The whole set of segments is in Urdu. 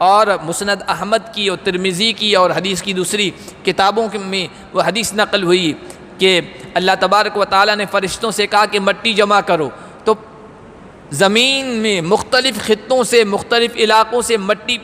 اور مسند احمد کی اور ترمذی کی اور حدیث کی دوسری کتابوں میں وہ حدیث نقل ہوئی کہ اللہ تبارک و تعالیٰ نے فرشتوں سے کہا کہ مٹی جمع کرو، تو زمین میں مختلف خطوں سے مختلف علاقوں سے مٹی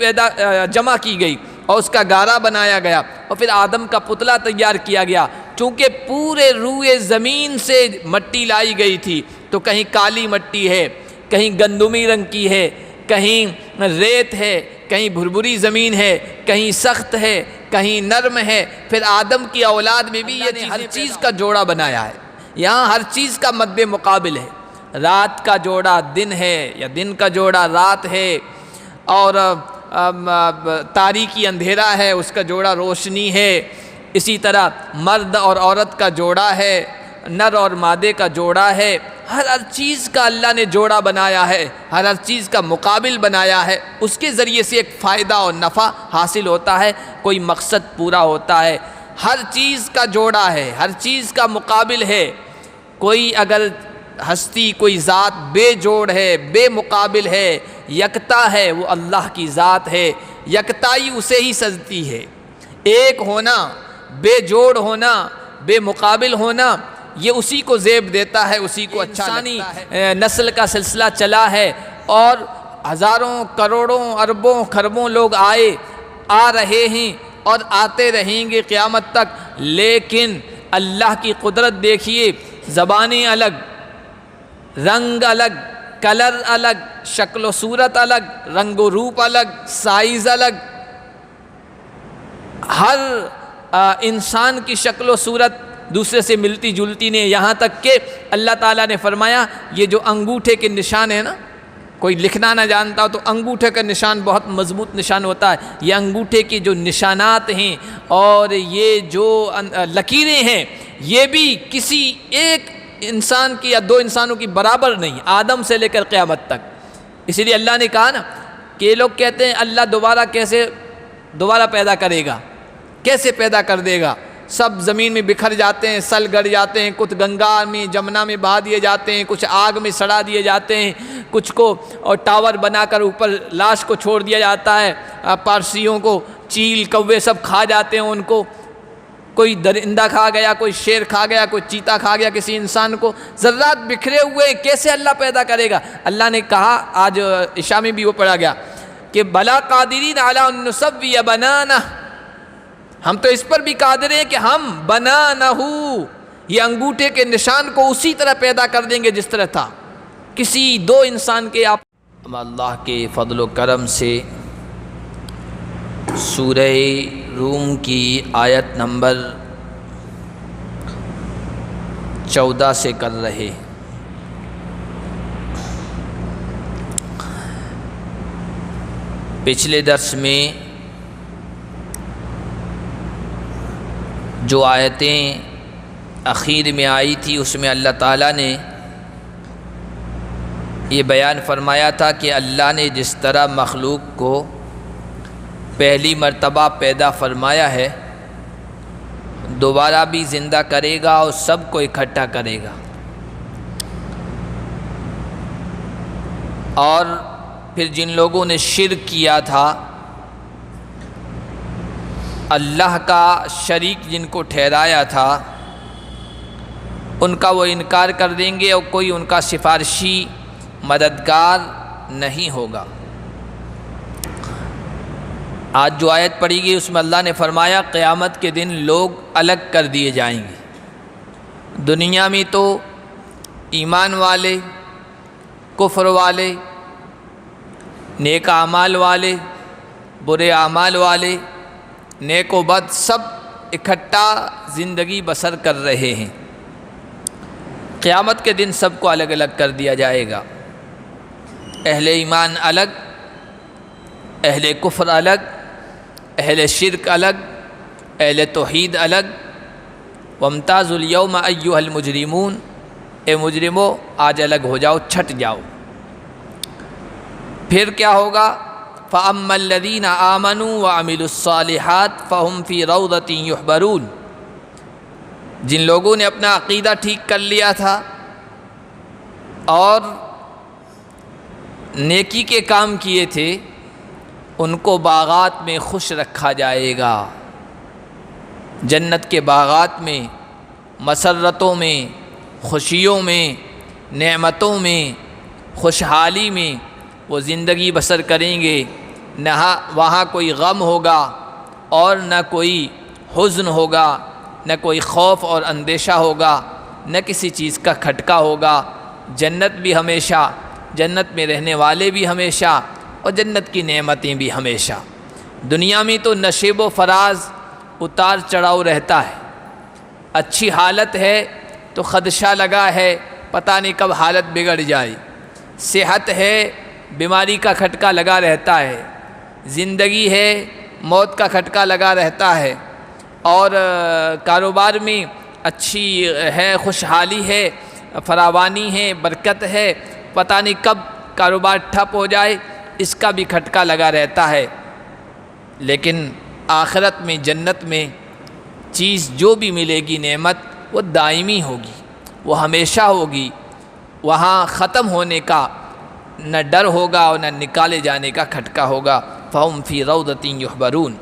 جمع کی گئی اور اس کا گارا بنایا گیا اور پھر آدم کا پتلا تیار کیا گیا۔ چونکہ پورے روئے زمین سے مٹی لائی گئی تھی تو کہیں کالی مٹی ہے، کہیں گندمی رنگ کی ہے، کہیں ریت ہے، کہیں بھربھری زمین ہے، کہیں سخت ہے، کہیں نرم ہے۔ پھر آدم کی اولاد میں بھی یہ ہر چیز کا جوڑا بنایا ہے، یہاں ہر چیز کا مد مقابل ہے۔ رات کا جوڑا دن ہے یا دن کا جوڑا رات ہے، اور تاریکی اندھیرا ہے، اس کا جوڑا روشنی ہے۔ اسی طرح مرد اور عورت کا جوڑا ہے، نر اور مادے کا جوڑا ہے۔ ہر چیز کا اللہ نے جوڑا بنایا ہے، ہر چیز کا مقابل بنایا ہے، اس کے ذریعے سے ایک فائدہ اور نفع حاصل ہوتا ہے، کوئی مقصد پورا ہوتا ہے۔ ہر چیز کا جوڑا ہے، ہر چیز کا مقابل ہے۔ کوئی اگر ہستی، کوئی ذات بے جوڑ ہے، بے مقابل ہے، یکتا ہے، وہ اللہ کی ذات ہے۔ یکتائی اسے ہی سجتی ہے۔ ایک ہونا، بے جوڑ ہونا، بے مقابل ہونا، یہ اسی کو زیب دیتا ہے، اسی کو اچھا لگتا ہے۔ نسل کا سلسلہ چلا ہے اور ہزاروں کروڑوں اربوں خربوں لوگ آ رہے ہیں اور آتے رہیں گے قیامت تک، لیکن اللہ کی قدرت دیکھیے، زبانیں الگ، رنگ الگ، کلر الگ، شکل و صورت الگ، رنگ و روپ الگ، سائز الگ۔ ہر انسان کی شکل و صورت دوسرے سے ملتی جلتی نہیں، یہاں تک کہ اللہ تعالیٰ نے فرمایا یہ جو انگوٹھے کے نشان ہیں نا، کوئی لکھنا نہ جانتا ہو تو انگوٹھے کا نشان بہت مضبوط نشان ہوتا ہے۔ یہ انگوٹھے کے جو نشانات ہیں اور یہ جو لکیریں ہیں، یہ بھی کسی ایک انسان کی یا دو انسانوں کی برابر نہیں، آدم سے لے کر قیامت تک۔ اسی لیے اللہ نے کہا نا کہ یہ لوگ کہتے ہیں اللہ دوبارہ پیدا کرے گا، کیسے پیدا کر دے گا؟ سب زمین میں بکھر جاتے ہیں، سل گڑ جاتے ہیں، کچھ گنگا میں جمنا میں بہا دیے جاتے ہیں، کچھ آگ میں سڑا دیے جاتے ہیں، کچھ کو اور ٹاور بنا کر اوپر لاش کو چھوڑ دیا جاتا ہے، پارسیوں کو چیل کوے سب کھا جاتے ہیں ان کو، کوئی درندہ کھا گیا، کوئی شیر کھا گیا، کوئی چیتا کھا گیا کسی انسان کو، ذرات بکھرے ہوئے ہیں، کیسے اللہ پیدا کرے گا؟ اللہ نے کہا، آج عشاء میں بھی وہ پڑھا گیا کہ بلا قادرین علی ان نسوی بنانہ، ہم تو اس پر بھی قادر ہیں کہ ہم بنانہ، یہ انگوٹھے کے نشان کو اسی طرح پیدا کر دیں گے جس طرح تھا، کسی دو انسان کے۔ ہم اللہ کے فضل و کرم سے سورہ روم کی آیت نمبر 14 سے کر رہے۔ پچھلے درس میں جو آیتیں اخیر میں آئی تھی اس میں اللہ تعالیٰ نے یہ بیان فرمایا تھا کہ اللہ نے جس طرح مخلوق کو پہلی مرتبہ پیدا فرمایا ہے، دوبارہ بھی زندہ کرے گا اور سب کو اکٹھا کرے گا، اور پھر جن لوگوں نے شرک کیا تھا، اللہ کا شریک جن کو ٹھہرایا تھا، ان کا وہ انکار کر دیں گے اور کوئی ان کا سفارشی مددگار نہیں ہوگا۔ آج جو آیت پڑھی گئی اس میں اللہ نے فرمایا قیامت کے دن لوگ الگ کر دیے جائیں گے۔ دنیا میں تو ایمان والے، کفر والے، نیک اعمال والے، برے اعمال والے، نیک و بد، سب اکٹھا زندگی بسر کر رہے ہیں۔ قیامت کے دن سب کو الگ الگ کر دیا جائے گا، اہل ایمان الگ، اہل کفر الگ، اہل شرک الگ، اہل توحید الگ۔ وامتازوا اليوم ایھا المجرمون، اے مجرمو آج الگ ہو جاؤ، چھٹ جاؤ۔ پھر کیا ہوگا؟ فَأَمَّا الَّذِينَ آمَنُوا وَعَمِلُوا الصَّالِحَاتِ فَهُمْ فِي رَوْضَةٍ يُحْبَرُونَ، جن لوگوں نے اپنا عقیدہ ٹھیک کر لیا تھا اور نیکی کے کام کیے تھے، ان کو باغات میں خوش رکھا جائے گا۔ جنت کے باغات میں، مسرتوں میں، خوشیوں میں، نعمتوں میں، خوشحالی میں وہ زندگی بسر کریں گے۔ نہ وہاں کوئی غم ہوگا اور نہ کوئی حزن ہوگا، نہ کوئی خوف اور اندیشہ ہوگا، نہ کسی چیز کا کھٹکا ہوگا۔ جنت بھی ہمیشہ، جنت میں رہنے والے بھی ہمیشہ، اور جنت کی نعمتیں بھی ہمیشہ۔ دنیا میں تو نشیب و فراز، اتار چڑھاؤ رہتا ہے۔ اچھی حالت ہے تو خدشہ لگا ہے، پتہ نہیں کب حالت بگڑ جائے۔ صحت ہے، بیماری کا کھٹکا لگا رہتا ہے۔ زندگی ہے، موت کا کھٹکا لگا رہتا ہے۔ اور کاروبار میں اچھی ہے، خوشحالی ہے، فراوانی ہے، برکت ہے، پتہ نہیں کب کاروبار ٹھپ ہو جائے، اس کا بھی کھٹکا لگا رہتا ہے۔ لیکن آخرت میں، جنت میں چیز جو بھی ملے گی نعمت، وہ دائمی ہوگی، وہ ہمیشہ ہوگی۔ وہاں ختم ہونے کا نہ ڈر ہوگا اور نہ نکالے جانے کا کھٹکا ہوگا۔ فَهُمْ فِي رَوْضَةٍ يُحْبَرُونَ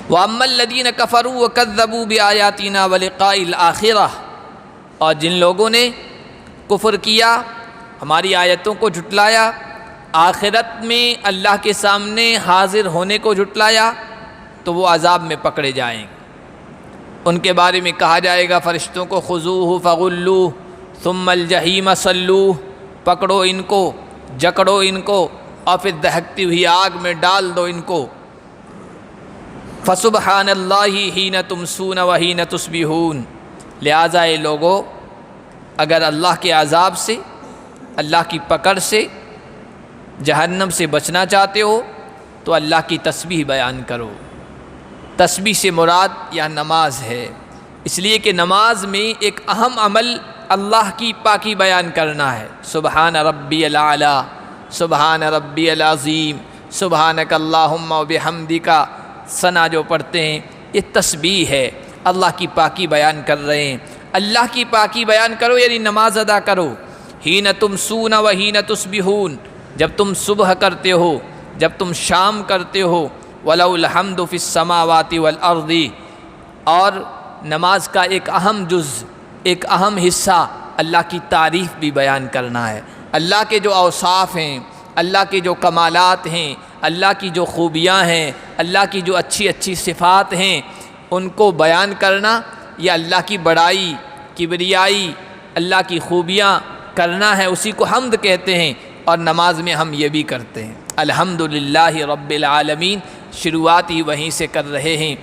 وَأَمَّا الَّذِينَ كَفَرُوا وَكَذَّبُوا بِآيَاتِنَا وَلِقَاءِ الْآخِرَةِ، اور جن لوگوں نے کفر کیا، ہماری آیتوں کو جھٹلایا، آخرت میں اللہ کے سامنے حاضر ہونے کو جھٹلایا، تو وہ عذاب میں پکڑے جائیں گے۔ ان کے بارے میں کہا جائے گا فرشتوں کو، خذوہ فغلوہ ثم الجحیم صلوہ، پکڑو ان کو، جکڑو ان کو، اور پھر دہکتی ہوئی آگ میں ڈال دو ان کو۔ فسبحان اللہ حین تمسون وحین تصبحون، لہٰذا اے لوگو، اگر اللہ کے عذاب سے، اللہ کی پکڑ سے، جہنم سے بچنا چاہتے ہو تو اللہ کی تسبیح بیان کرو۔ تسبیح سے مراد یا نماز ہے، اس لیے کہ نماز میں ایک اہم عمل اللہ کی پاکی بیان کرنا ہے۔ سبحان ربی العلی، سبحان ربی العظیم، سبحانک اللہم وبحمدک، ثنا جو پڑھتے ہیں یہ تسبیح ہے، اللہ کی پاکی بیان کر رہے ہیں۔ اللہ کی پاکی بیان کرو یعنی نماز ادا کرو۔ حین تمسون وحین تصبحون، جب تم صبح کرتے ہو، جب تم شام کرتے ہو۔ وَلَوْ الْحَمْدُ فِي السَّمَاوَاتِ وَالْأَرْضِ، اور نماز کا ایک اہم جز، ایک اہم حصہ اللہ کی تعریف بھی بیان کرنا ہے۔ اللہ کے جو اوصاف ہیں، اللہ کے جو کمالات ہیں، اللہ کی جو خوبیاں ہیں، اللہ کی جو اچھی اچھی صفات ہیں، ان کو بیان کرنا، یہ اللہ کی بڑائی، کبریائی، اللہ کی خوبیاں کرنا ہے، اسی کو حمد کہتے ہیں۔ اور نماز میں ہم یہ بھی کرتے ہیں، الحمدللہ رب العالمین، شروعات ہی وہیں سے کر رہے ہیں۔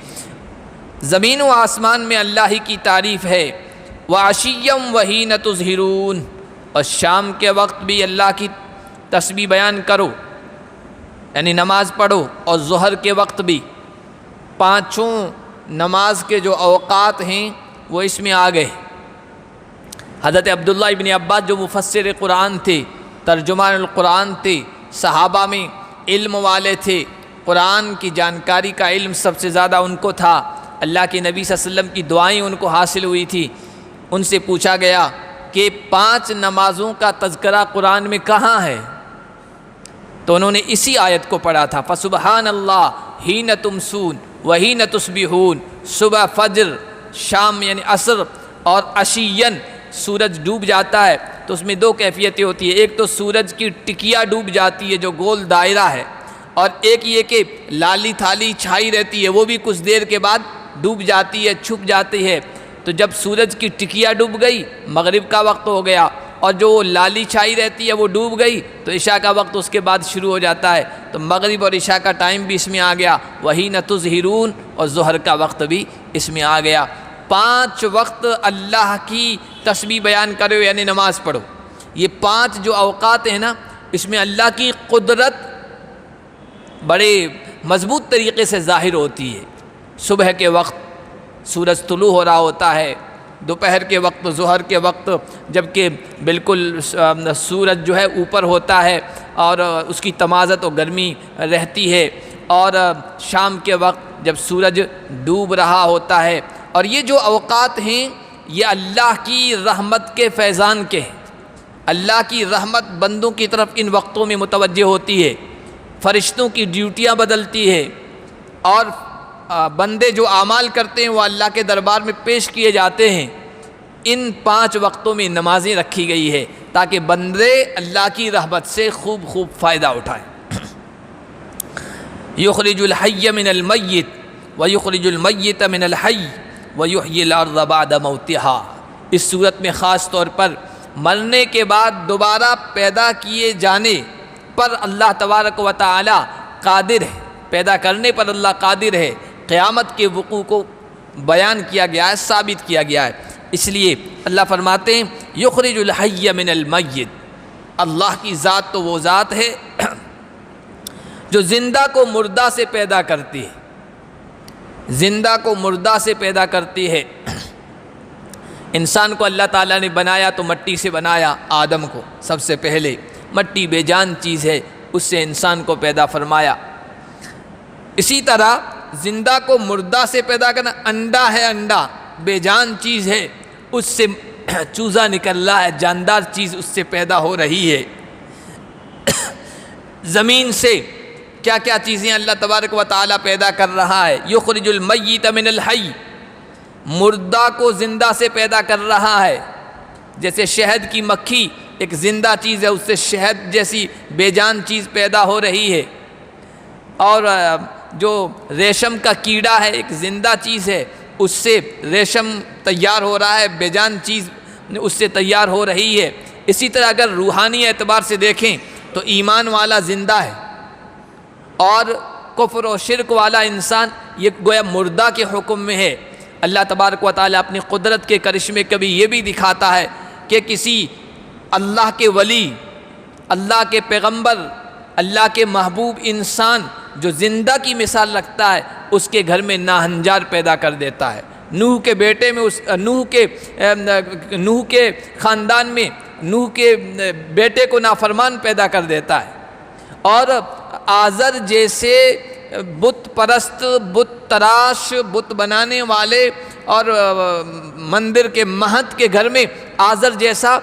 زمین و آسمان میں اللہ ہی کی تعریف ہے۔ وَعَشِيًّا وَحِينَ تُظْهِرُونَ، اور شام کے وقت بھی اللہ کی تسبیح بیان کرو، یعنی نماز پڑھو، اور ظہر کے وقت بھی۔ پانچوں نماز کے جو اوقات ہیں وہ اس میں آ گئے۔ حضرت عبداللہ ابن عباس جو مفسر قرآن تھے، ترجمان القرآن تھے، صحابہ میں علم والے تھے، قرآن کی جانکاری کا علم سب سے زیادہ ان کو تھا، اللہ کے نبی صلی اللہ علیہ وسلم کی دعائیں ان کو حاصل ہوئی تھی۔ ان سے پوچھا گیا کہ 5 نمازوں کا تذکرہ قرآن میں کہاں ہے؟ تو انہوں نے اسی آیت کو پڑھا تھا، فسبحان اللہ حین تمسون وحین تصبحون، صبح فجر، شام یعنی عصر، اور عشیًا سورج ڈوب جاتا ہے تو اس میں 2 کیفیتیں ہوتی ہیں، ایک تو سورج کی ٹکیا ڈوب جاتی ہے جو گول دائرہ ہے، اور ایک یہ کہ لالی تھالی چھائی رہتی ہے، وہ بھی کچھ دیر کے بعد ڈوب جاتی ہے، چھپ جاتی ہے۔ تو جب سورج کی ٹکیا ڈوب گئی، مغرب کا وقت ہو گیا، اور جو لالی چھائی رہتی ہے وہ ڈوب گئی تو عشاء کا وقت اس کے بعد شروع ہو جاتا ہے، تو مغرب اور عشاء کا ٹائم بھی اس میں آ گیا، وحین تظہرون، اور ظہر کا وقت بھی اس میں آ گیا۔ 5 وقت اللہ کی تسبیح بیان کرو یعنی نماز پڑھو۔ یہ 5 جو اوقات ہیں نا، اس میں اللہ کی قدرت بڑے مضبوط طریقے سے ظاہر ہوتی ہے۔ صبح کے وقت سورج طلوع ہو رہا ہوتا ہے، دوپہر کے وقت، ظہر کے وقت جبکہ بالکل سورج جو ہے اوپر ہوتا ہے اور اس کی تمازت و گرمی رہتی ہے، اور شام کے وقت جب سورج ڈوب رہا ہوتا ہے۔ اور یہ جو اوقات ہیں یہ اللہ کی رحمت کے فیضان کے ہیں، اللہ کی رحمت بندوں کی طرف ان وقتوں میں متوجہ ہوتی ہے۔ فرشتوں کی ڈیوٹیاں بدلتی ہے، اور بندے جو اعمال کرتے ہیں وہ اللہ کے دربار میں پیش کیے جاتے ہیں، ان 5 وقتوں میں نمازیں رکھی گئی ہے تاکہ بندے اللہ کی رحمت سے خوب فائدہ اٹھائیں۔ یخرج الحی من المیت ویخرج المیت من الحی ویحیی الارض بعد موتها۔ اس صورت میں خاص طور پر مرنے کے بعد دوبارہ پیدا کیے جانے پر اللہ تبارک و تعالی قادر ہے، پیدا کرنے پر اللہ قادر ہے، قیامت کے وقوع کو بیان کیا گیا ہے، ثابت کیا گیا ہے۔ اس لیے اللہ فرماتے ہیں یخرج الحی من المیت، اللہ کی ذات تو وہ ذات ہے جو زندہ کو مردہ سے پیدا کرتی ہے، زندہ کو مردہ سے پیدا کرتی ہے۔ انسان کو اللہ تعالیٰ نے بنایا تو مٹی سے بنایا، آدم کو سب سے پہلے، مٹی بے جان چیز ہے، اس سے انسان کو پیدا فرمایا۔ اسی طرح زندہ کو مردہ سے پیدا کرنا، انڈا ہے، انڈا بے جان چیز ہے، اس سے چوزا نکل رہا ہے، جاندار چیز اس سے پیدا ہو رہی ہے۔ زمین سے کیا کیا چیزیں اللہ تبارک و تعالیٰ پیدا کر رہا ہے۔ یخرج المیت من الحی، مردہ کو زندہ سے پیدا کر رہا ہے، جیسے شہد کی مکھی ایک زندہ چیز ہے، اس سے شہد جیسی بے جان چیز پیدا ہو رہی ہے، اور جو ریشم کا کیڑا ہے ایک زندہ چیز ہے، اس سے ریشم تیار ہو رہا ہے، بے جان چیز اس سے تیار ہو رہی ہے۔ اسی طرح اگر روحانی اعتبار سے دیکھیں تو ایمان والا زندہ ہے، اور کفر و شرک والا انسان یہ گویا مردہ کے حکم میں ہے۔ اللہ تبارک و تعالیٰ اپنی قدرت کے کرشمے کبھی یہ بھی دکھاتا ہے کہ کسی اللہ کے ولی، اللہ کے پیغمبر، اللہ کے محبوب انسان جو زندہ کی مثال رکھتا ہے، اس کے گھر میں ناہنجار پیدا کر دیتا ہے۔ نوح کے بیٹے میں نوح کے خاندان میں نوح کے بیٹے کو نافرمان پیدا کر دیتا ہے، اور آزر جیسے بت پرست، بت تراش، بت بنانے والے اور مندر کے مہت کے گھر میں آزر جیسا،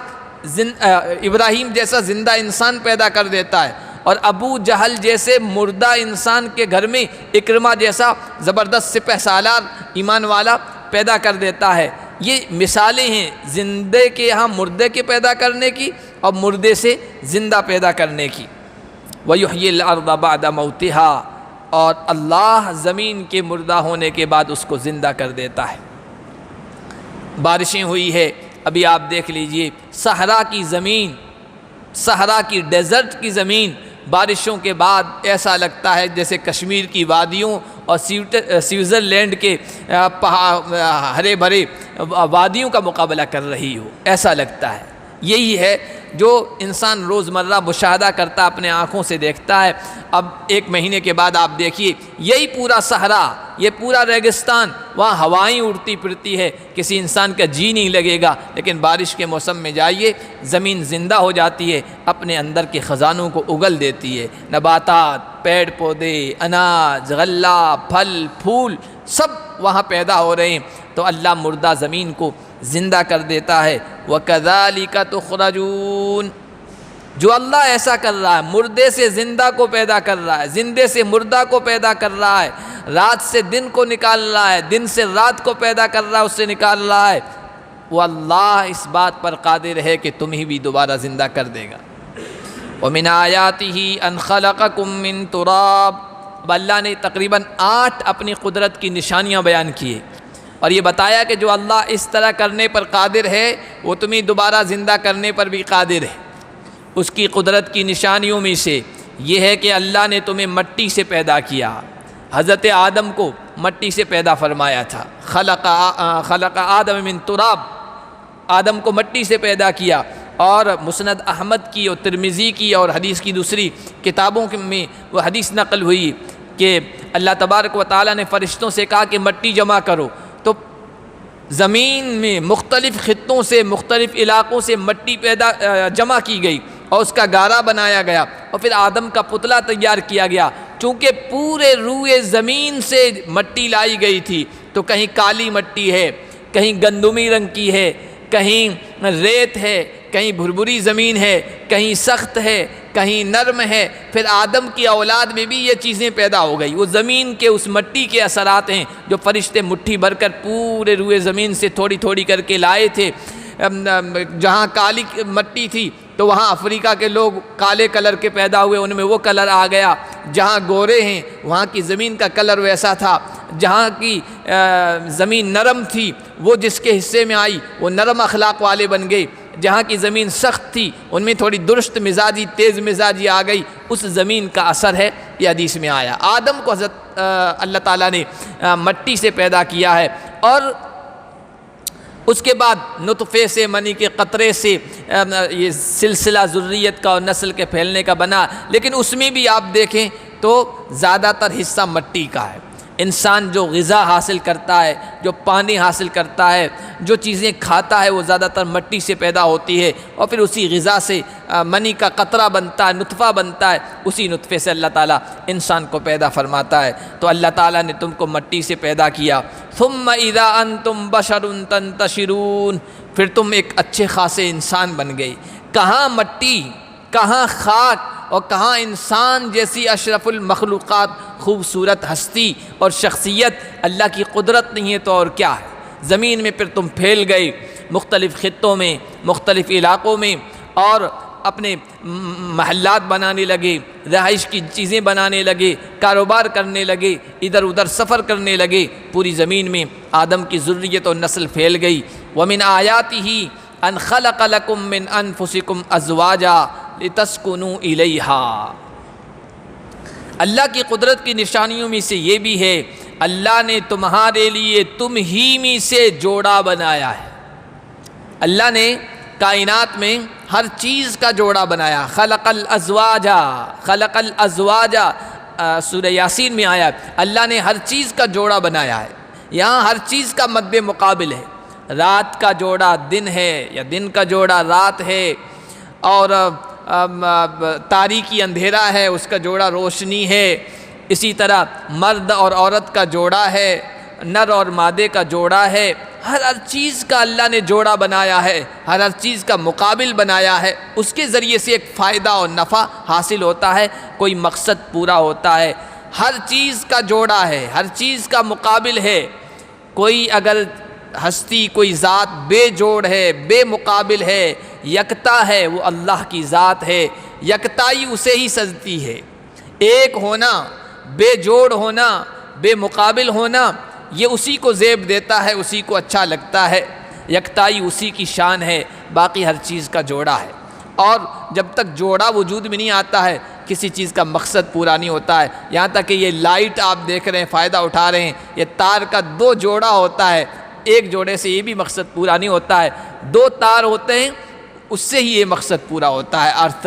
ابراہیم جیسا زندہ انسان پیدا کر دیتا ہے، اور ابو جہل جیسے مردہ انسان کے گھر میں اکرمہ جیسا زبردست سپہ سالار ایمان والا پیدا کر دیتا ہے۔ یہ مثالیں ہیں زندے کے یہاں مردے کے پیدا کرنے کی اور مردے سے زندہ پیدا کرنے کی۔ وَيُحْيِي الْأَرْضَ بَعْدَ مَوْتِهَا، اور اللہ زمین کے مردہ ہونے کے بعد اس کو زندہ کر دیتا ہے۔ بارشیں ہوئی ہے، ابھی آپ دیکھ لیجئے صحرا کی زمین، صحرا کی ڈیزرٹ کی زمین، بارشوں کے بعد ایسا لگتا ہے جیسے کشمیر کی وادیوں اور سوئٹزرلینڈ کے ہرے بھرے وادیوں کا مقابلہ کر رہی ہو، ایسا لگتا ہے۔ یہی ہے جو انسان روزمرہ مشاہدہ کرتا، اپنے آنکھوں سے دیکھتا ہے۔ اب 1 مہینے کے بعد آپ دیکھیے یہی پورا صحرا، یہ پورا ریگستان، وہاں ہوائیں اڑتی پھرتی ہے، کسی انسان کا جی نہیں لگے گا، لیکن بارش کے موسم میں جائیے زمین زندہ ہو جاتی ہے، اپنے اندر کے خزانوں کو اگل دیتی ہے، نباتات، پیڑ پودے، اناج، غلہ، پھل پھول سب وہاں پیدا ہو رہے ہیں۔ تو اللہ مردہ زمین کو زندہ کر دیتا ہے۔ وَكَذَلِكَ تُخْرَجُونَ، جو اللہ ایسا کر رہا ہے، مردے سے زندہ کو پیدا کر رہا ہے، زندے سے مردہ کو پیدا کر رہا ہے، رات سے دن کو نکال رہا ہے، دن سے رات کو پیدا کر رہا ہے، اس سے نکال رہا ہے، وہ اللہ اس بات پر قادر ہے کہ تمہیں بھی دوبارہ زندہ کر دے گا۔ وَمِنْ آيَاتِهِ أَنْ خَلَقَكُم مِّن تُرَابٍ، اب اللہ نے تقریباً 8 اپنی قدرت کی نشانیاں بیان کیے، اور یہ بتایا کہ جو اللہ اس طرح کرنے پر قادر ہے وہ تمہیں دوبارہ زندہ کرنے پر بھی قادر ہے۔ اس کی قدرت کی نشانیوں میں سے یہ ہے کہ اللہ نے تمہیں مٹی سے پیدا کیا، حضرت آدم کو مٹی سے پیدا فرمایا تھا، خلق آدم من تراب، آدم کو مٹی سے پیدا کیا۔ اور مسند احمد کی اور ترمذی کی اور حدیث کی دوسری کتابوں میں وہ حدیث نقل ہوئی کہ اللہ تبارک و تعالیٰ نے فرشتوں سے کہا کہ مٹی جمع کرو، تو زمین میں مختلف خطوں سے، مختلف علاقوں سے مٹی جمع کی گئی اور اس کا گارا بنایا گیا، اور پھر آدم کا پتلا تیار کیا گیا۔ چونکہ پورے روئے زمین سے مٹی لائی گئی تھی، تو کہیں کالی مٹی ہے، کہیں گندمی رنگ کی ہے، کہیں ریت ہے، کہیں بھربھری زمین ہے، کہیں سخت ہے، کہیں نرم ہے۔ پھر آدم کی اولاد میں بھی یہ چیزیں پیدا ہو گئی۔ وہ زمین کے اس مٹی کے اثرات ہیں جو فرشتے مٹھی بھر کر پورے روئے زمین سے تھوڑی تھوڑی کر کے لائے تھے۔ جہاں کالی مٹی تھی تو وہاں افریقہ کے لوگ کالے کلر کے پیدا ہوئے، ان میں وہ کلر آ گیا۔ جہاں گورے ہیں وہاں کی زمین کا کلر ویسا تھا۔ جہاں کی زمین نرم تھی وہ جس کے حصے میں آئی وہ نرم اخلاق والے بن گئے۔ جہاں کی زمین سخت تھی ان میں تھوڑی درست مزاجی، تیز مزاجی آ گئی۔ اس زمین کا اثر ہے، یہ حدیث میں آیا۔ آدم کو حضرت اللہ تعالیٰ نے مٹی سے پیدا کیا ہے، اور اس کے بعد نطفے سے، منی کے قطرے سے یہ سلسلہ ذریت کا اور نسل کے پھیلنے کا بنا۔ لیکن اس میں بھی آپ دیکھیں تو زیادہ تر حصہ مٹی کا ہے۔ انسان جو غذا حاصل کرتا ہے، جو پانی حاصل کرتا ہے، جو چیزیں کھاتا ہے، وہ زیادہ تر مٹی سے پیدا ہوتی ہے، اور پھر اسی غذا سے منی کا قطرہ بنتا ہے، نطفہ بنتا ہے، اسی نطفے سے اللہ تعالیٰ انسان کو پیدا فرماتا ہے۔ تو اللہ تعالیٰ نے تم کو مٹی سے پیدا کیا۔ ثم اذا انتم بشر تنتشرون، پھر تم ایک اچھے خاصے انسان بن گئے۔ کہاں مٹی، کہاں خاک، اور کہاں انسان جیسی اشرف المخلوقات خوبصورت ہستی اور شخصیت، اللہ کی قدرت نہیں ہے تو اور کیا ہے۔ زمین میں پھر تم پھیل گئے، مختلف خطوں میں، مختلف علاقوں میں، اور اپنے محلات بنانے لگے، رہائش کی چیزیں بنانے لگے، کاروبار کرنے لگے، ادھر ادھر سفر کرنے لگے۔ پوری زمین میں آدم کی ذریت اور نسل پھیل گئی۔ وَمِنْ آيَاتِهِ أَنْ خَلَقَ لَكُم مِّنْ أَنفُسِكُمْ أَزْوَاجًا لِتَسْكُنُوا إِلَيْهَا۔ اللہ کی قدرت کی نشانیوں میں سے یہ بھی ہے، اللہ نے تمہارے لیے تم ہی میں سے جوڑا بنایا ہے۔ اللہ نے کائنات میں ہر چیز کا جوڑا بنایا۔ خلق الازواج، خلق الازواج، سورہ یاسین میں آیا اللہ نے ہر چیز کا جوڑا بنایا ہے۔ یہاں ہر چیز کا مد مقابل ہے۔ رات کا جوڑا دن ہے، یا دن کا جوڑا رات ہے، اور تاریکی اندھیرا ہے، اس کا جوڑا روشنی ہے۔ اسی طرح مرد اور عورت کا جوڑا ہے، نر اور مادے کا جوڑا ہے۔ ہر چیز کا اللہ نے جوڑا بنایا ہے، ہر چیز کا مقابل بنایا ہے۔ اس کے ذریعے سے ایک فائدہ اور نفع حاصل ہوتا ہے، کوئی مقصد پورا ہوتا ہے۔ ہر چیز کا جوڑا ہے، ہر چیز کا مقابل ہے۔ کوئی اگر ہستی، کوئی ذات بے جوڑ ہے، بے مقابل ہے، یکتا ہے، وہ اللہ کی ذات ہے۔ یکتائی اسے ہی سجتی ہے۔ ایک ہونا، بے جوڑ ہونا، بے مقابل ہونا، یہ اسی کو زیب دیتا ہے، اسی کو اچھا لگتا ہے۔ یکتائی اسی کی شان ہے، باقی ہر چیز کا جوڑا ہے۔ اور جب تک جوڑا وجود میں نہیں آتا ہے کسی چیز کا مقصد پورا نہیں ہوتا ہے۔ یہاں تک کہ یہ لائٹ آپ دیکھ رہے ہیں، فائدہ اٹھا رہے ہیں، یہ تار کا دو جوڑا ہوتا ہے، ایک جوڑے سے یہ بھی مقصد پورا نہیں ہوتا ہے۔ دو تار ہوتے ہیں، اس سے ہی یہ مقصد پورا ہوتا ہے، ارتھ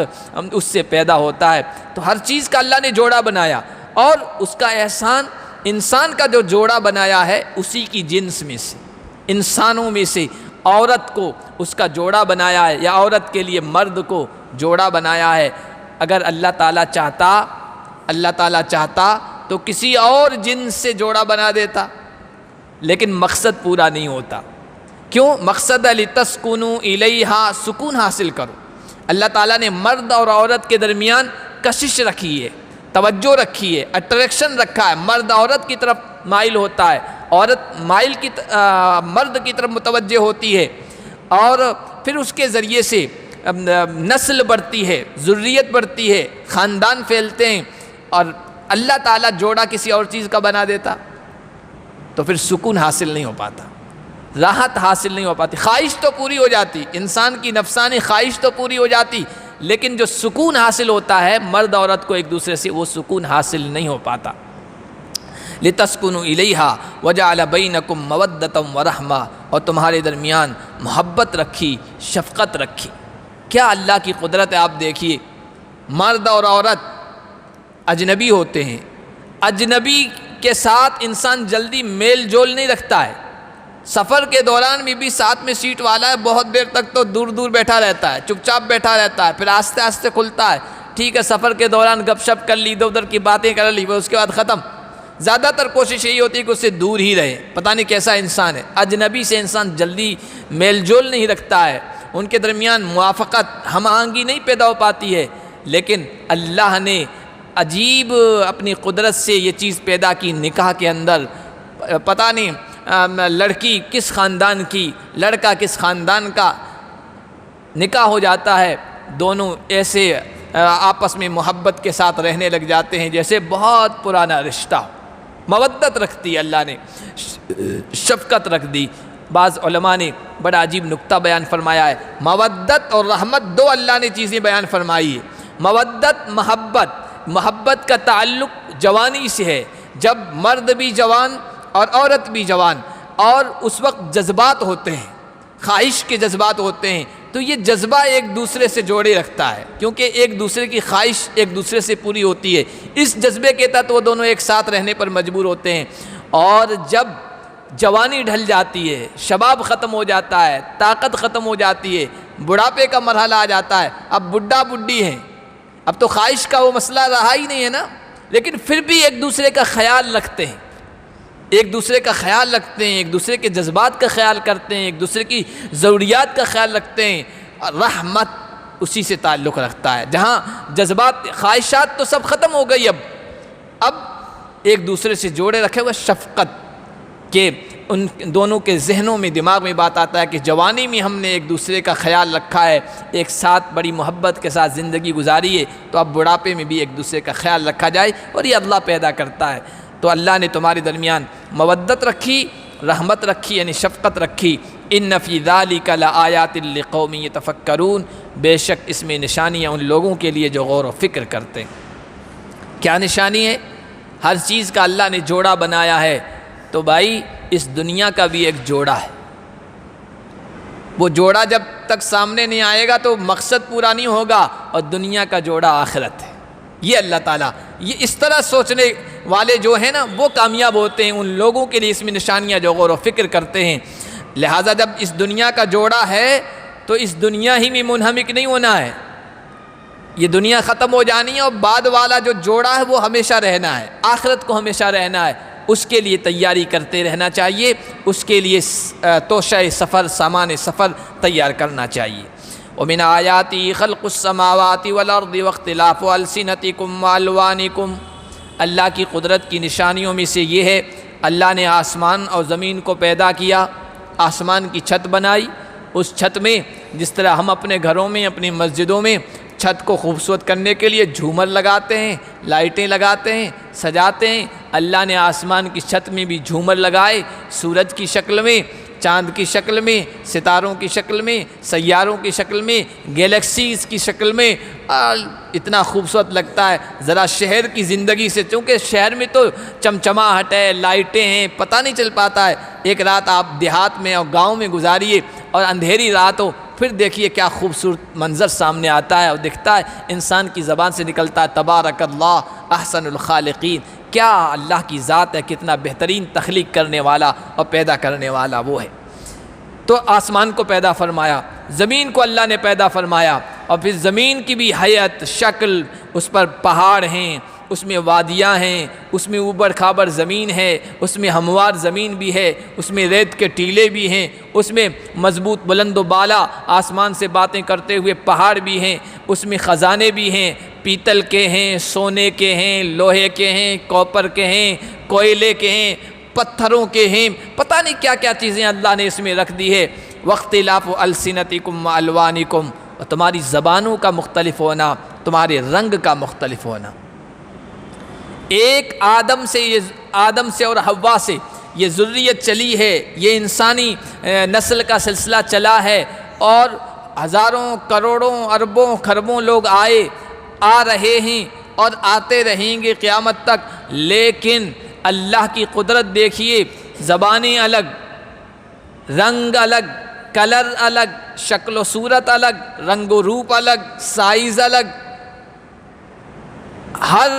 اس سے پیدا ہوتا ہے۔ تو ہر چیز کا اللہ نے جوڑا بنایا، اور اس کا احسان انسان کا جو جوڑا بنایا ہے اسی کی جنس میں سے، انسانوں میں سے عورت کو اس کا جوڑا بنایا ہے، یا عورت کے لیے مرد کو جوڑا بنایا ہے۔ اگر اللہ تعالیٰ چاہتا تو کسی اور جنس سے جوڑا بنا دیتا، لیکن مقصد پورا نہیں ہوتا۔ کیوں؟ مقصد لِتَسْكُنُوا إِلَيْهَا، سکون حاصل کرو۔ اللہ تعالیٰ نے مرد اور عورت کے درمیان کشش رکھی ہے، توجہ رکھی ہے، اٹریکشن رکھا ہے۔ مرد عورت کی طرف مائل ہوتا ہے، عورت مرد کی طرف متوجہ ہوتی ہے، اور پھر اس کے ذریعے سے نسل بڑھتی ہے، ذریت بڑھتی ہے، خاندان پھیلتے ہیں۔ اور اللہ تعالیٰ جوڑا کسی اور چیز کا بنا دیتا تو پھر سکون حاصل نہیں ہو پاتا، راحت حاصل نہیں ہو پاتی، خواہش تو پوری ہو جاتی، انسان کی نفسانی خواہش تو پوری ہو جاتی، لیکن جو سکون حاصل ہوتا ہے مرد عورت کو ایک دوسرے سے، وہ سکون حاصل نہیں ہو پاتا۔ لِتَسْكُنُوا إِلَيْهَا وَجَعَلَ بَيْنَكُمْ مَوَدَّةً وَرَحْمَةً، اور تمہارے درمیان محبت رکھی، شفقت رکھی۔ کیا اللہ کی قدرت ہے، آپ دیکھیے، مرد اور عورت اجنبی ہوتے ہیں، اجنبی کے ساتھ انسان جلدی میل جول نہیں رکھتا ہے۔ سفر کے دوران بھی ساتھ میں سیٹ والا ہے، بہت دیر تک تو دور دور بیٹھا رہتا ہے، چپ چاپ بیٹھا رہتا ہے، پھر آہستہ آہستہ کھلتا ہے۔ ٹھیک ہے، سفر کے دوران گپ شپ کر لی، ادھر ادھر کی باتیں کر لی، اس کے بعد ختم۔ زیادہ تر کوشش یہی ہوتی ہے کہ اس سے دور ہی رہے، پتہ نہیں کیسا انسان ہے۔ اجنبی سے انسان جلدی میل جول نہیں رکھتا ہے، ان کے درمیان موافقت ہم آہنگی نہیں پیدا ہو پاتی ہے، لیکن اللہ نے عجیب اپنی قدرت سے یہ چیز پیدا کی نکاح کے اندر۔ پتہ نہیں لڑکی کس خاندان کی، لڑکا کس خاندان کا، نکاح ہو جاتا ہے، دونوں ایسے آپس میں محبت کے ساتھ رہنے لگ جاتے ہیں جیسے بہت پرانا رشتہ۔ مودت رکھ دی اللہ نے، شفقت رکھ دی۔ بعض علماء نے بڑا عجیب نکتہ بیان فرمایا ہے، مودت اور رحمت دو اللہ نے چیزیں بیان فرمائی ہے۔ مودت محبت کا تعلق جوانی سے ہے، جب مرد بھی جوان اور عورت بھی جوان، اور اس وقت جذبات ہوتے ہیں، خواہش کے جذبات ہوتے ہیں، تو یہ جذبہ ایک دوسرے سے جوڑے رکھتا ہے، کیونکہ ایک دوسرے کی خواہش ایک دوسرے سے پوری ہوتی ہے، اس جذبے کے تحت وہ دونوں ایک ساتھ رہنے پر مجبور ہوتے ہیں۔ اور جب جوانی ڈھل جاتی ہے، شباب ختم ہو جاتا ہے، طاقت ختم ہو جاتی ہے، بڑھاپے کا مرحلہ آ جاتا ہے، اب بڈھا بڈھی ہیں، اب تو خواہش کا وہ مسئلہ رہا ہی نہیں ہے نا، لیکن پھر بھی ایک دوسرے کا خیال رکھتے ہیں، ایک دوسرے کا خیال رکھتے ہیں، ایک دوسرے کے جذبات کا خیال کرتے ہیں، ایک دوسرے کی ضروریات کا خیال رکھتے ہیں۔ رحمت اسی سے تعلق رکھتا ہے، جہاں جذبات خواہشات تو سب ختم ہو گئی، اب ایک دوسرے سے جوڑے رکھے ہوئے شفقت کہ ان دونوں کے ذہنوں میں دماغ میں بات آتا ہے کہ جوانی میں ہم نے ایک دوسرے کا خیال رکھا ہے، ایک ساتھ بڑی محبت کے ساتھ زندگی گزاری ہے، تو اب بڑھاپے میں بھی ایک دوسرے کا خیال رکھا جائے، اور یہ اللہ پیدا کرتا ہے۔ تو اللہ نے تمہارے درمیان مودت رکھی، رحمت رکھی، یعنی شفقت رکھی۔ ان فی ذلک لآیات لقوم یتفکرون، بے شک اس میں نشانیاں ان لوگوں کے لیے جو غور و فکر کرتے ہیں۔ کیا نشانی ہے؟ ہر چیز کا اللہ نے جوڑا بنایا ہے، تو بھائی اس دنیا کا بھی ایک جوڑا ہے، وہ جوڑا جب تک سامنے نہیں آئے گا تو مقصد پورا نہیں ہوگا، اور دنیا کا جوڑا آخرت ہے۔ یہ اللہ تعالیٰ، یہ اس طرح سوچنے والے جو ہیں نا وہ کامیاب ہوتے ہیں، ان لوگوں کے لیے اس میں نشانیاں جو غور و فکر کرتے ہیں۔ لہٰذا جب اس دنیا کا جوڑا ہے تو اس دنیا ہی میں منہمک نہیں ہونا ہے، یہ دنیا ختم ہو جانی ہے، اور بعد والا جو جوڑا ہے وہ ہمیشہ رہنا ہے، آخرت کو ہمیشہ رہنا ہے، اس کے لیے تیاری کرتے رہنا چاہیے، اس کے لیے توشہ سفر، سامان سفر تیار کرنا چاہیے۔ وَمِنْ آيَاتِهِ خَلْقُ السَّمَاوَاتِ وَالْأَرْضِ وَاخْتِلَافُ أَلْسِنَتِكُمْ وَأَلْوَانِكُمْ، اللہ کی قدرت کی نشانیوں میں سے یہ ہے اللہ نے آسمان اور زمین کو پیدا کیا، آسمان کی چھت بنائی، اس چھت میں جس طرح ہم اپنے گھروں میں، اپنی مسجدوں میں چھت کو خوبصورت کرنے کے لیے جھومر لگاتے ہیں، لائٹیں لگاتے ہیں، سجاتے ہیں، اللہ نے آسمان کی چھت میں بھی جھومر لگائے، سورج کی شکل میں، چاند کی شکل میں، ستاروں کی شکل میں، سیاروں کی شکل میں، گیلیکسیز کی شکل میں، اتنا خوبصورت لگتا ہے۔ ذرا شہر کی زندگی سے، چونکہ شہر میں تو چمچماہٹ ہے، لائٹیں ہیں، پتہ نہیں چل پاتا ہے، ایک رات آپ دیہات میں اور گاؤں میں گزاریے اور اندھیری رات ہو، پھر دیکھیے کیا خوبصورت منظر سامنے آتا ہے، اور دکھتا ہے انسان کی زبان سے نکلتا ہے تبارک اللہ احسن الخالقین، کیا اللہ کی ذات ہے، کتنا بہترین تخلیق کرنے والا اور پیدا کرنے والا وہ ہے۔ تو آسمان کو پیدا فرمایا، زمین کو اللہ نے پیدا فرمایا، اور پھر زمین کی بھی حیت، شکل، اس پر پہاڑ ہیں، اس میں وادیاں ہیں، اس میں اوبر کھابر زمین ہے، اس میں ہموار زمین بھی ہے، اس میں ریت کے ٹیلے بھی ہیں، اس میں مضبوط بلند و بالا آسمان سے باتیں کرتے ہوئے پہاڑ بھی ہیں، اس میں خزانے بھی ہیں، پیتل کے ہیں، سونے کے ہیں، لوہے کے ہیں، کوپر کے ہیں، کوئلے کے ہیں، پتھروں کے ہیں، پتہ نہیں کیا کیا چیزیں اللہ نے اس میں رکھ دی ہے۔ واختلاف السنتکم والوانکم، اور تمہاری زبانوں کا مختلف ہونا، تمہارے رنگ کا مختلف ہونا۔ ایک آدم سے اور حوا سے یہ ذریت چلی ہے، یہ انسانی نسل کا سلسلہ چلا ہے، اور ہزاروں کروڑوں اربوں خربوں لوگ آ رہے ہیں اور آتے رہیں گے قیامت تک، لیکن اللہ کی قدرت دیکھیے، زبانیں الگ، رنگ الگ، کلر الگ، شکل و صورت الگ، رنگ و روپ الگ، سائز الگ، ہر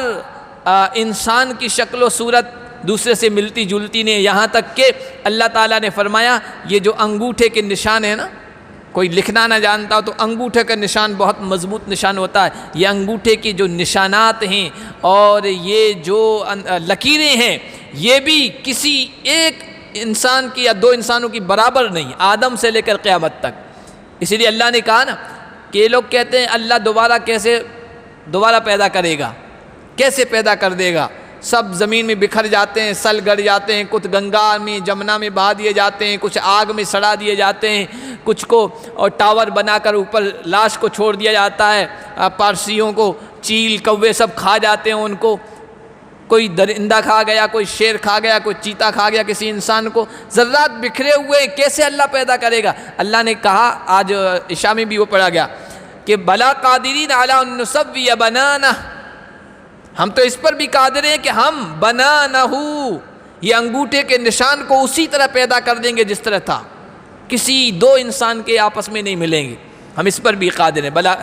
انسان کی شکل و صورت دوسرے سے ملتی جلتی نہیں، یہاں تک کہ اللہ تعالیٰ نے فرمایا یہ جو انگوٹھے کے نشان ہیں نا، کوئی لکھنا نہ جانتا ہو تو انگوٹھے کا نشان بہت مضبوط نشان ہوتا ہے، یہ انگوٹھے کی جو نشانات ہیں اور یہ جو لکیریں ہیں، یہ بھی کسی ایک انسان کی یا دو انسانوں کی برابر نہیں، آدم سے لے کر قیامت تک، اسی لیے اللہ نے کہا نا کہ یہ لوگ کہتے ہیں اللہ دوبارہ پیدا کرے گا، کیسے پیدا کر دے گا؟ سب زمین میں بکھر جاتے ہیں، سل گڑ جاتے ہیں، کچھ گنگا میں جمنا میں بہا دیے جاتے ہیں، کچھ آگ میں سڑا دیے جاتے ہیں، کچھ کو اور ٹاور بنا کر اوپر لاش کو چھوڑ دیا جاتا ہے، پارسیوں کو چیل کوے سب کھا جاتے ہیں ان کو، کوئی درندہ کھا گیا، کوئی شیر کھا گیا، کوئی چیتا کھا گیا کسی انسان کو، ذرات بکھرے ہوئے، کیسے اللہ پیدا کرے گا؟ اللہ نے کہا، آج عشاء میں بھی وہ پڑھا گیا کہ بلا قادرین علی ان نسوی بنانہ، ہم تو اس پر بھی قادر ہیں کہ ہم بنانہ، یہ انگوٹھے کے نشان کو اسی طرح پیدا کر دیں گے جس طرح تھا، کسی دو انسان کے آپس میں نہیں ملیں گے، ہم اس پر بھی قادر ہیں۔ بلا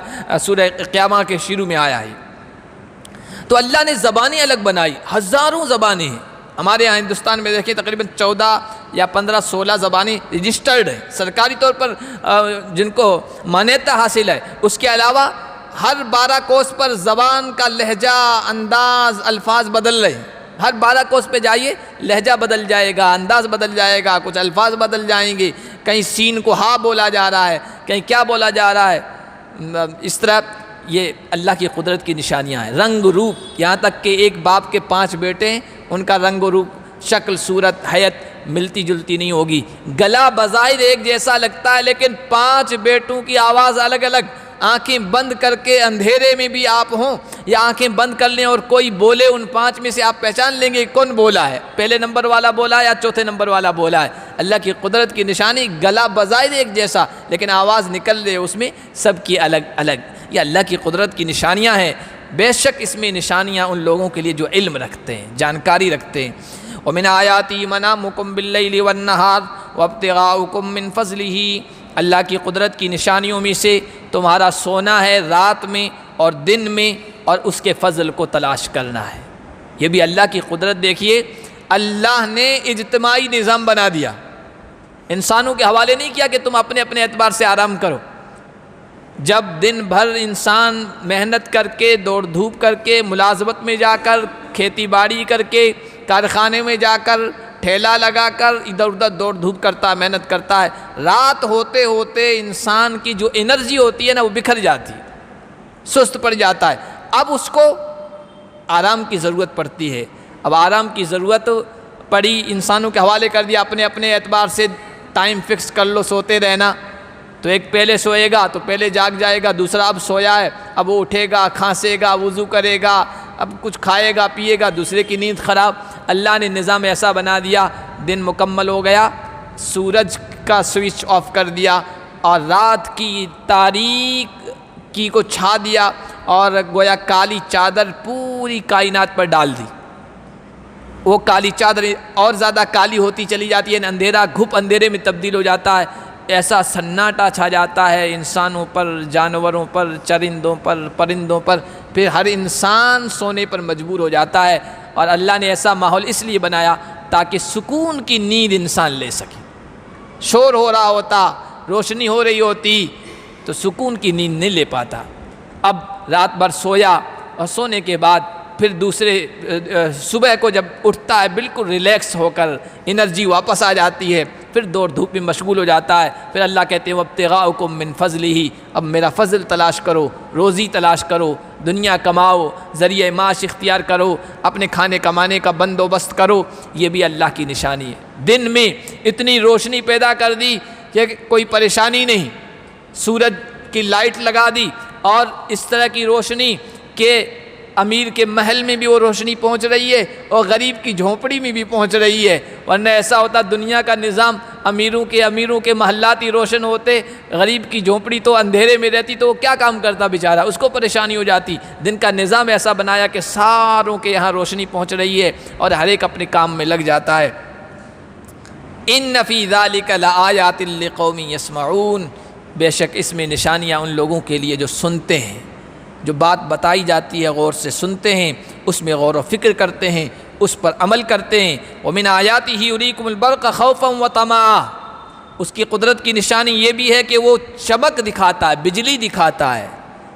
سورہ قیامہ کے شروع میں آیا ہے۔ تو اللہ نے زبانیں الگ بنائی، ہزاروں زبانیں ہیں ہمارے یہاں ہندوستان میں، دیکھیں تقریباً 14 یا 15 16 زبانیں رجسٹرڈ ہیں سرکاری طور پر، جن کو مانیتا حاصل ہے۔ اس کے علاوہ ہر 12 کوس پر زبان کا لہجہ، انداز، الفاظ بدل رہے ہیں۔ ہر 12 کوس پہ جائیے لہجہ بدل جائے گا، انداز بدل جائے گا، کچھ الفاظ بدل جائیں گے، کہیں سین کو ہا بولا جا رہا ہے، کہیں کیا بولا جا رہا ہے۔ اس طرح یہ اللہ کی قدرت کی نشانیاں ہیں۔ رنگ روپ، یہاں تک کہ ایک باپ کے 5 بیٹے ہیں، ان کا رنگ و روپ، شکل، صورت، حیت ملتی جلتی نہیں ہوگی۔ گلا بظاہر ایک جیسا لگتا ہے لیکن 5 بیٹوں کی آواز الگ الگ۔ آنکھیں بند کر کے اندھیرے میں بھی آپ ہوں یا آنکھیں بند کر لیں اور کوئی بولے، ان 5 میں سے آپ پہچان لیں گے کون بولا ہے، پہلے نمبر والا بولا ہے یا چوتھے نمبر والا بولا ہے۔ اللہ کی قدرت کی نشانی، گلا بظاہر ایک جیسا لیکن آواز نکل رہے اس میں سب کی الگ الگ۔ یہ اللہ کی قدرت کی نشانیاں ہیں۔ بے شک اس میں نشانیاں ان لوگوں کے لیے جو علم رکھتے ہیں، جانکاری رکھتے ہیں۔ وَمِنْ آيَاتِهِ مَنَامُكُمْ بِاللَّيْلِ وَالنَّهَارِ وَابْتِغَاؤُكُمْ مِنْ فَضْلِهِ، اللہ کی قدرت کی نشانیوں میں سے تمہارا سونا ہے رات میں اور دن میں، اور اس کے فضل کو تلاش کرنا ہے۔ یہ بھی اللہ کی قدرت دیکھیے، اللہ نے اجتماعی نظام بنا دیا، انسانوں کے حوالے نہیں کیا کہ تم اپنے اپنے اعتبار سے آرام کرو۔ جب دن بھر انسان محنت کر کے، دوڑ دھوپ کر کے، ملازمت میں جا کر، کھیتی باڑی کر کے، کارخانے میں جا کر، ٹھیلا لگا کر ادھر ادھر دوڑ دھوپ کرتا ہے، محنت کرتا ہے، رات ہوتے ہوتے انسان کی جو انرجی ہوتی ہے نا وہ بکھر جاتی ہے، سست پڑ جاتا ہے۔ اب اس کو آرام کی ضرورت پڑتی ہے۔ اب آرام کی ضرورت پڑی، انسانوں کے حوالے کر دیا، اپنے اپنے اعتبار سے ٹائم فکس کر لو سوتے رہنا۔ تو ایک پہلے سوئے گا تو پہلے جاگ جائے گا، دوسرا اب سویا ہے، اب وہ اٹھے گا، کھانسے گا، وضو کرے گا، اب کچھ کھائے گا پیے گا، دوسرے کی نیند خراب۔ اللہ نے نظام ایسا بنا دیا، دن مکمل ہو گیا، سورج کا سوئچ آف کر دیا اور رات کی تاریکی کو چھا دیا، اور گویا کالی چادر پوری کائنات پر ڈال دی۔ وہ کالی چادر اور زیادہ کالی ہوتی چلی جاتی ہے، اندھیرا گھپ اندھیرے میں تبدیل ہو جاتا ہے، ایسا سناٹا چھا جاتا ہے انسانوں پر، جانوروں پر، چرندوں پر، پرندوں پر، پھر ہر انسان سونے پر مجبور ہو جاتا ہے۔ اور اللہ نے ایسا ماحول اس لیے بنایا تاکہ سکون کی نیند انسان لے سکے۔ شور ہو رہا ہوتا، روشنی ہو رہی ہوتی تو سکون کی نیند نہیں لے پاتا۔ اب رات بھر سویا اور سونے کے بعد پھر دوسرے صبح کو جب اٹھتا ہے بالکل ریلیکس ہو کر، انرجی واپس آ جاتی ہے، پھر دوڑ دھوپ میں مشغول ہو جاتا ہے۔ پھر اللہ کہتے ہیں وَابْتِغَاؤُكُم مِّن فَضْلِهِ، اب میرا فضل تلاش کرو، روزی تلاش کرو، دنیا کماؤ، ذریعہ معاش اختیار کرو، اپنے کھانے کمانے کا بندوبست کرو۔ یہ بھی اللہ کی نشانی ہے۔ دن میں اتنی روشنی پیدا کر دی کہ کوئی پریشانی نہیں، سورج کی لائٹ لگا دی، اور اس طرح کی روشنی کہ امیر کے محل میں بھی وہ روشنی پہنچ رہی ہے اور غریب کی جھونپڑی میں بھی پہنچ رہی ہے۔ ورنہ ایسا ہوتا دنیا کا نظام، امیروں کے محلات ہی روشن ہوتے، غریب کی جھونپڑی تو اندھیرے میں رہتی تو وہ کیا کام کرتا بیچارہ، اس کو پریشانی ہو جاتی۔ دن کا نظام ایسا بنایا کہ ساروں کے یہاں روشنی پہنچ رہی ہے اور ہر ایک اپنے کام میں لگ جاتا ہے۔ ان فی ذلک لآیات لقوم یسمعون، بے شک اس میں نشانیاں ان لوگوں کے لیے جو سنتے ہیں، جو بات بتائی جاتی ہے غور سے سنتے ہیں، اس میں غور و فکر کرتے ہیں، اس پر عمل کرتے ہیں۔ وَمِنْ آیَاتِهِ يُرِيكُمُ الْبَرْقَ خَوْفًا وَطَمَعًا، اس کی قدرت کی نشانی یہ بھی ہے کہ وہ چمک دکھاتا ہے، بجلی دکھاتا ہے،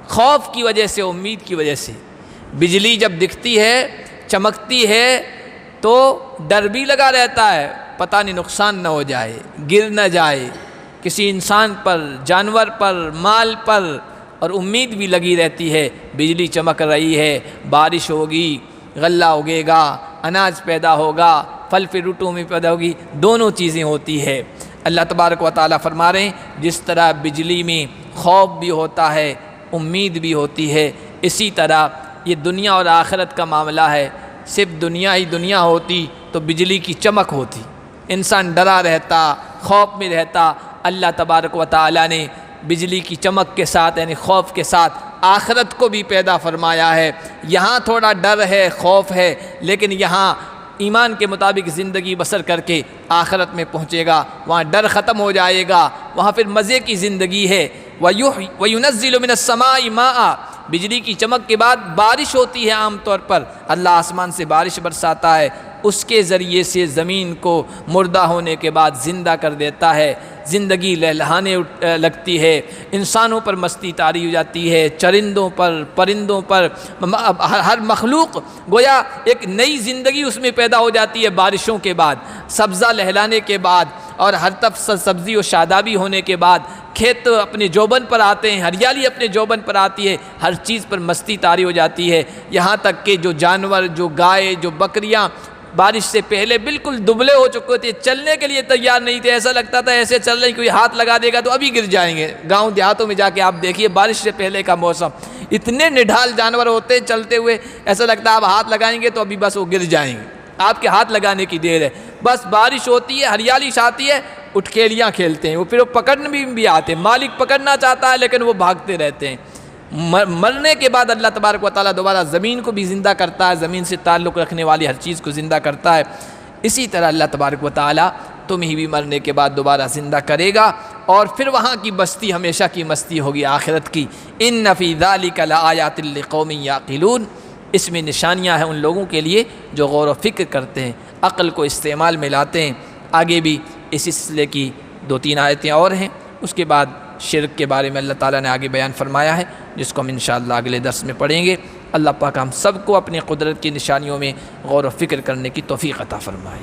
خوف کی وجہ سے، امید کی وجہ سے۔ بجلی جب دکھتی ہے، چمکتی ہے تو ڈر بھی لگا رہتا ہے، پتہ نہیں نقصان نہ ہو جائے، گر نہ جائے، کسی انسان پر، جانور پر، مال پر، اور امید بھی لگی رہتی ہے بجلی چمک رہی ہے، بارش ہوگی، غلہ اگے گا، اناج پیدا ہوگا، پھل فروٹوں میں پیدا ہوگی، دونوں چیزیں ہوتی ہے۔ اللہ تبارک و تعالیٰ فرما رہے ہیں جس طرح بجلی میں خوف بھی ہوتا ہے، امید بھی ہوتی ہے، اسی طرح یہ دنیا اور آخرت کا معاملہ ہے۔ صرف دنیا ہی دنیا ہوتی تو بجلی کی چمک ہوتی، انسان ڈرا رہتا، خوف میں رہتا۔ اللہ تبارک و تعالیٰ نے بجلی کی چمک کے ساتھ یعنی خوف کے ساتھ آخرت کو بھی پیدا فرمایا ہے۔ یہاں تھوڑا ڈر ہے، خوف ہے، لیکن یہاں ایمان کے مطابق زندگی بسر کر کے آخرت میں پہنچے گا، وہاں ڈر ختم ہو جائے گا، وہاں پھر مزے کی زندگی ہے۔ وَيُنَزِّلُ مِنَ السَّمَاءِ مَاءً، بجلی کی چمک کے بعد بارش ہوتی ہے، عام طور پر اللہ آسمان سے بارش برساتا ہے، اس کے ذریعے سے زمین کو مردہ ہونے کے بعد زندہ کر دیتا ہے، زندگی لہلہانے لگتی ہے، انسانوں پر مستی طاری ہو جاتی ہے، چرندوں پر، پرندوں پر، ہر مخلوق گویا ایک نئی زندگی اس میں پیدا ہو جاتی ہے بارشوں کے بعد، سبزہ لہلانے کے بعد، اور ہر طرف سبزی و شادابی ہونے کے بعد کھیت اپنے جوبن پر آتے ہیں، ہریالی اپنے جوبن پر آتی ہے، ہر چیز پر مستی طاری ہو جاتی ہے، یہاں تک کہ جو جانور، جو گائے، جو بکریاں بارش سے پہلے بالکل دبلے ہو چکے تھے، چلنے کے لیے تیار نہیں تھے، ایسا لگتا تھا ایسے چل رہے ہیں کوئی ہاتھ لگا دے گا تو ابھی گر جائیں گے۔ گاؤں دیہاتوں میں جا کے آپ دیکھیے بارش سے پہلے کا موسم، اتنے نڈھال جانور ہوتے ہیں چلتے ہوئے، ایسا لگتا ہے آپ ہاتھ لگائیں گے تو ابھی بس وہ گر جائیں گے، آپ کے ہاتھ لگانے کی دیر ہے۔ بس بارش ہوتی ہے، ہریالی آتی ہے، اٹھکیلیاں کھیلتے ہیں، وہ پھر وہ پکڑنے بھی آتے ہیں، مالک پکڑنا چاہتا ہے لیکن وہ بھاگتے رہتے ہیں۔ مرنے کے بعد اللہ تبارک و تعالیٰ دوبارہ زمین کو بھی زندہ کرتا ہے، زمین سے تعلق رکھنے والی ہر چیز کو زندہ کرتا ہے۔ اسی طرح اللہ تبارک و تعالیٰ تمہیں بھی مرنے کے بعد دوبارہ زندہ کرے گا، اور پھر وہاں کی بستی ہمیشہ کی مستی ہوگی آخرت کی۔ ان فی ذلک لآیات لقوم یعقلون، اس میں نشانیاں ہیں ان لوگوں کے لیے جو غور و فکر کرتے ہیں، عقل کو استعمال میں لاتے ہیں۔ آگے بھی اس سلسلے کی 2-3 آیتیں اور ہیں، اس کے بعد شرک کے بارے میں اللہ تعالیٰ نے آگے بیان فرمایا ہے، جس کو ہم انشاءاللہ اگلے درس میں پڑھیں گے۔ اللہ پاک ہم سب کو اپنی قدرت کی نشانیوں میں غور و فکر کرنے کی توفیق عطا فرمائے۔